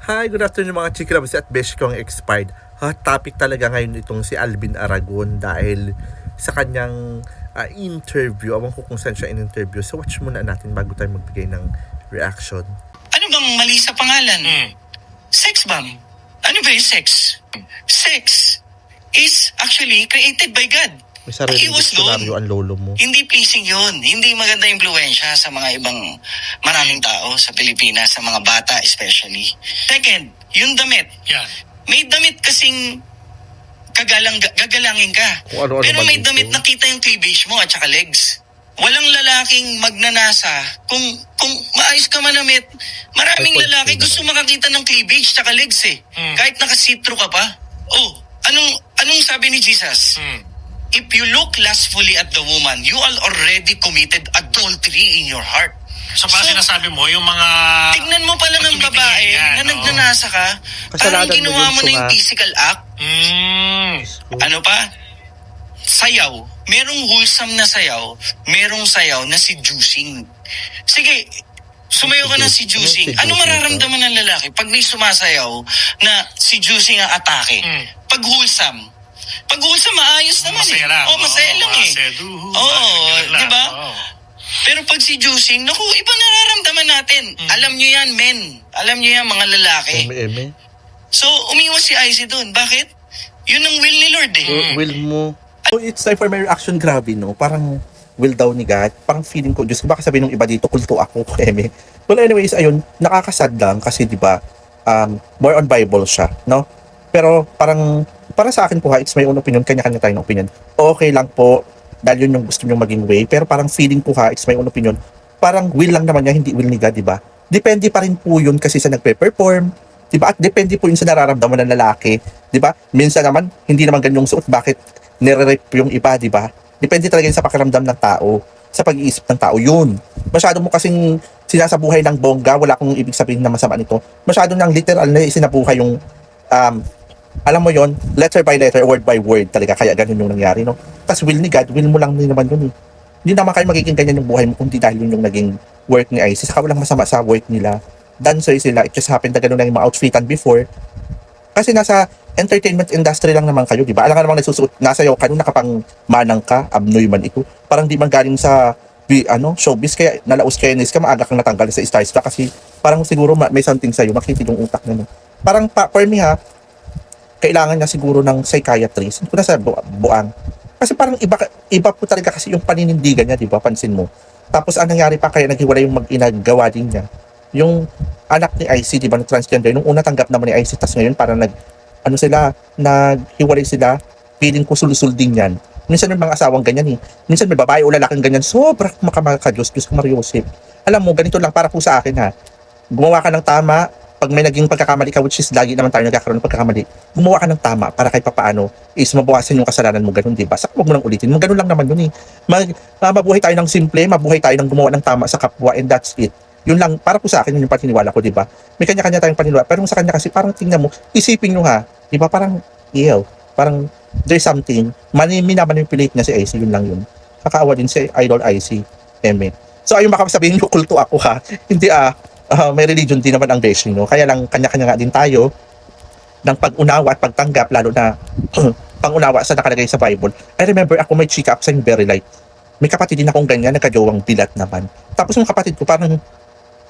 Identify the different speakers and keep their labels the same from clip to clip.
Speaker 1: Hi, good afternoon mga chikilabs at besh kong expired. Hot topic talaga ngayon itong si Alvin Aragon dahil sa kanyang interview. Awan ko kung saan siya in-interview. So watch muna natin bago tayo magbigay ng reaction.
Speaker 2: Ano bang mali sa pangalan? Sex bomb. Ano ba yung sex? Sex is actually created by God.
Speaker 1: May sariling
Speaker 2: Iwas
Speaker 1: diksyonaryo
Speaker 2: doon.
Speaker 1: ang lolo mo.
Speaker 2: Hindi pleasing yun. Hindi maganda impluensya sa mga ibang maraming tao sa Pilipinas, sa mga bata especially. Second, yung damit.
Speaker 3: Yeah.
Speaker 2: May damit kasing gagalangin ka.
Speaker 1: Kung ano-ano
Speaker 2: Pero
Speaker 1: man
Speaker 2: may
Speaker 1: ito.
Speaker 2: damit nakita yung cleavage mo at saka legs. Walang lalaking magnanasa. Kung maayos ka manamit, maraming
Speaker 1: Ay,
Speaker 2: lalaki
Speaker 1: naman.
Speaker 2: gusto makakita ng cleavage at saka legs eh. Kahit naka-see-through ka pa. Oh, anong sabi ni Jesus? If you look lustfully at the woman, you are already committed adultery in your heart.
Speaker 3: So, parang sinasabi mo, yung mga...
Speaker 2: Tignan mo pala ng
Speaker 3: pag
Speaker 2: babae
Speaker 3: tumitingin yan,
Speaker 2: na
Speaker 3: no?
Speaker 2: nagnanasa ka,
Speaker 1: Kasalanan
Speaker 2: parang
Speaker 1: mo
Speaker 2: ginawa
Speaker 1: yun,
Speaker 2: mo na yung
Speaker 1: Sunga.
Speaker 2: physical act. Ano pa? Sayaw. Merong wholesome na sayaw, merong sayaw na seducing. Sige, sumayaw ka ng seducing. Ano mararamdaman ng lalaki pag may sumasayaw na seducing ang atake? Pag wholesome, maayos naman
Speaker 3: Masaya lang.
Speaker 2: Oh, masaya lang eh. Oo, di ba? Pero pag seducing, naku, iba nararamdaman natin. Alam nyo yan, men. Alam nyo yan, mga lalaki.
Speaker 1: Eme.
Speaker 2: So, umiwas si Icy dun. Bakit? Yun ang will ni Lord eh.
Speaker 1: Will mo. So it's time for my reaction. Grabe no. Parang will daw ni God. Parang feeling ko, Diyos ko, baka sabihin ng iba dito, kulto ako. Eme. Well anyways, ayun, nakakasad lang kasi di ba more on Bible siya, no? Pero parang para sa akin po ha, it's my own opinion, kanya-kanya tayo ng opinion. Okay lang po, dahil yun yung gusto nyo maging way, pero parang feeling ko ha, it's my own opinion, parang will lang naman niya, hindi will ni God, di ba? Depende pa rin po yun kasi sa nagpe-perform, di ba? At depende po yun sa nararamdaman ng lalaki, di ba? Minsan naman, hindi naman ganyong suot, bakit nire-rape yung iba, di ba? Depende talaga yun sa pakiramdam ng tao, sa pag-iisip ng tao, yun. Masyado mo kasing sinasabuhay ng bongga, wala akong ibig sabihin na masama nito. Masyado nang literal na isinabuhay yung alam mo yon, letter by letter, word by word talaga, kaya ganun yung nangyari, no? Tapos will ni God, will mo lang din naman yun eh. Hindi naman kayo magiging ganyan yung buhay mo kung di dahil yun yung naging work ni ISIS. Saka walang masama sa work nila. Dancer sila, it just happened na ganun lang yung mga outfitan before. Kasi nasa entertainment industry lang naman kayo, di ba? Alam nga namang nagsusuot, nasa iyo, kanina kapang manang ka, abnoy man ito. Parang di man galing sa showbiz, kaya nalaos kayo nis ka, maaga kang natanggal sa Starstruck kasi parang siguro may something sa'yo, makitid yung utak na. Parang for me ha, kailangan niya siguro ng psychiatrist. Hindi ko na sa buang. Kasi parang iba po talaga kasi yung paninindigan niya, di ba? Pansin mo. Tapos ang nangyari pa kaya naghiwalay yung mag-inagawa din niya. Yung anak ni IC, di ba, na transgender, nung una tanggap naman ni IC, tas ngayon parang naghiwalay sila, feeling ko sulusul din yan. Minsan may mga asawang ganyan eh. Minsan may babae o lalaking ganyan, sobrang makamaka-Diyos, Diyos ko Mariosip. Alam mo, ganito lang para po sa akin ha. Gumawa ka ng tama, pag may naging pagkakamali ka, which is lagi naman tayo nagkakaroon ng pagkakamali, gumawa ka ng tama para kahit papaano is mabawasan yung kasalanan mo, ganun, di ba? Saka huwag mo nang ulitin mo, ganun lang naman yun eh. Mabuhay tayo ng simple, mabuhay tayo ng gumawa ng tama sa kapwa, and that's it. Yun lang, para po sa akin, yun yung paniniwala ko, di ba? May kanya-kanya tayong paniniwala, pero sa kanya kasi parang tingnan mo, isipin nyo ha, di ba? Parang, parang there's something, minamanipulate niya si IC, yun lang yun. Kakaawa din si Idol IC, Eme. So ayun, baka sabihin nyo, kulto ako ha, hindi may religion din naman ang beshi, no? Kaya lang kanya-kanya nga din tayo ng pag-unawa at pagtanggap, lalo na pang-unawa sa nakalagay sa Bible. I remember ako may chika ako sa very light. May kapatid din akong ganyan, nagkajowang bilat naman. Tapos yung kapatid ko parang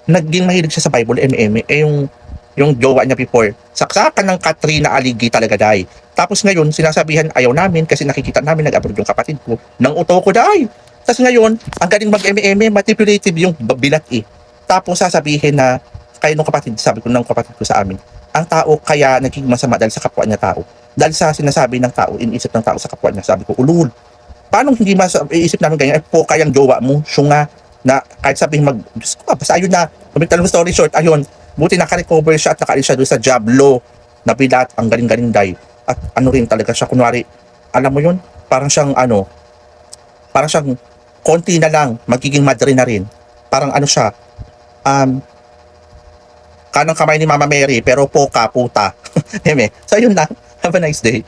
Speaker 1: naging mahilig siya sa Bible, yung jowa niya before. Saksakan ng Katrina Aligi talaga, day. Tapos ngayon, sinasabihan ayaw namin kasi nakikita namin nag-abroad yung kapatid ko. Nang uto ko, day. Tapos ngayon, ang galing mag-eme, manipulative yung bilat eh. Tapos sasabihin na, kaya nung kapatid, sabi ko ng kapatid ko sa amin, ang tao kaya naging masama dahil sa kapwa niya tao. Dahil sa sinasabi ng tao, iniisip ng tao sa kapwa niya, sabi ko, ulul. Paano hindi iisip namin ganyan? Po kayang jowa mo, syunga, na kahit sabihin Diyos ko, basta ayun na, kumikta ng story short, ayun, buti naka-recover siya at naka-alis siya doon sa Jablo, na bilat, ang galing-galing day. At ano rin talaga siya, kunwari, alam mo yun, parang siyang konti na lang, magiging madre na rin. Parang siya, kanang kamay ni Mama Mary pero poka puta. So yun lang. Have a nice day.